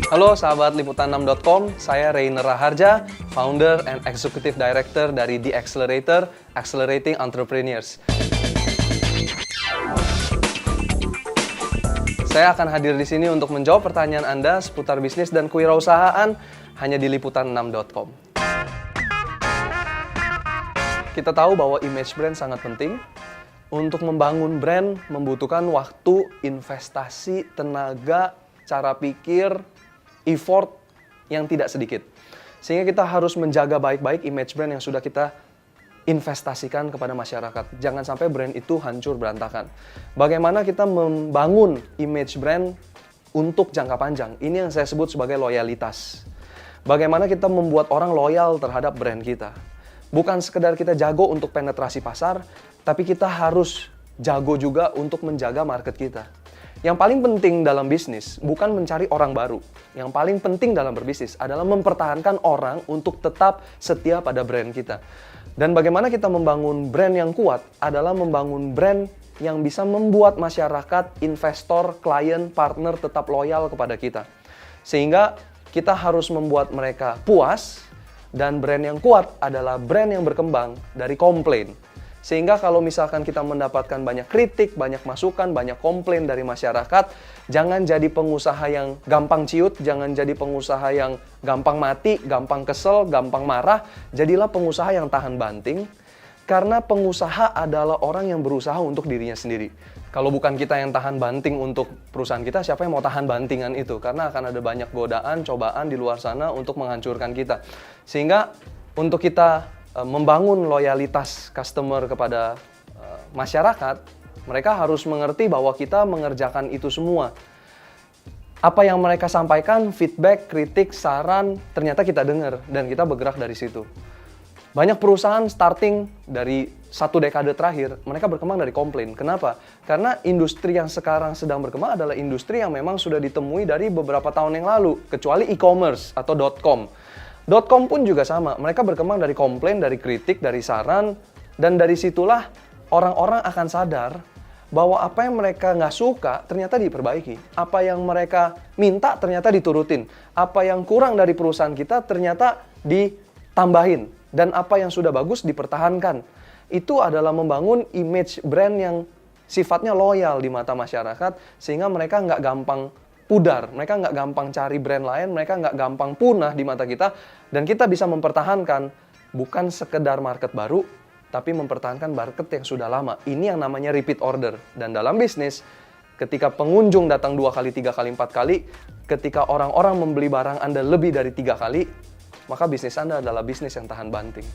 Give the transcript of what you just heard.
Halo sahabat liputan6.com, saya Rainer Raharja, Founder and Executive Director dari The Accelerator, Accelerating Entrepreneurs. Saya akan hadir di sini untuk menjawab pertanyaan Anda seputar bisnis dan kewirausahaan hanya di liputan6.com. Kita tahu bahwa image brand sangat penting. Untuk membangun brand membutuhkan waktu, investasi, tenaga, cara pikir, effort yang tidak sedikit. Sehingga kita harus menjaga baik-baik image brand yang sudah kita investasikan kepada masyarakat. Jangan sampai brand itu hancur berantakan. Bagaimana kita membangun image brand untuk jangka panjang? Ini yang saya sebut sebagai loyalitas. Bagaimana kita membuat orang loyal terhadap brand kita? Bukan sekedar kita jago untuk penetrasi pasar, tapi kita harus jago juga untuk menjaga market kita. Yang paling penting dalam bisnis bukan mencari orang baru. Yang paling penting dalam berbisnis adalah mempertahankan orang untuk tetap setia pada brand kita. Dan bagaimana kita membangun brand yang kuat adalah membangun brand yang bisa membuat masyarakat, investor, klien, partner tetap loyal kepada kita. Sehingga kita harus membuat mereka puas, dan brand yang kuat adalah brand yang berkembang dari komplain. Sehingga kalau misalkan kita mendapatkan banyak kritik, banyak masukan, banyak komplain dari masyarakat, jangan jadi pengusaha yang gampang ciut, jangan jadi pengusaha yang gampang mati, gampang kesel, gampang marah. Jadilah pengusaha yang tahan banting, karena pengusaha adalah orang yang berusaha untuk dirinya sendiri. Kalau bukan kita yang tahan banting untuk perusahaan kita, siapa yang mau tahan bantingan itu? Karena akan ada banyak godaan, cobaan di luar sana untuk menghancurkan kita. Sehingga untuk kita membangun loyalitas customer kepada masyarakat, mereka harus mengerti bahwa kita mengerjakan itu semua. Apa yang mereka sampaikan, feedback, kritik, saran, ternyata kita dengar dan kita bergerak dari situ. Banyak perusahaan starting dari 1 dekade terakhir, mereka berkembang dari komplain. Kenapa? Karena industri yang sekarang sedang berkembang adalah industri yang memang sudah ditemui dari beberapa tahun yang lalu, kecuali e-commerce atau .com. .com pun juga sama, mereka berkembang dari komplain, dari kritik, dari saran, dan dari situlah orang-orang akan sadar bahwa apa yang mereka nggak suka ternyata diperbaiki. Apa yang mereka minta ternyata diturutin. Apa yang kurang dari perusahaan kita ternyata ditambahin. Dan apa yang sudah bagus dipertahankan. Itu adalah membangun image brand yang sifatnya loyal di mata masyarakat, sehingga mereka nggak gampang pudar, mereka nggak gampang cari brand lain, mereka nggak gampang punah di mata kita, dan kita bisa mempertahankan bukan sekedar market baru, tapi mempertahankan market yang sudah lama. Ini yang namanya repeat order. Dan dalam bisnis, ketika pengunjung datang 2 kali, 3 kali, 4 kali, ketika orang-orang membeli barang Anda lebih dari 3 kali, maka bisnis Anda adalah bisnis yang tahan banting.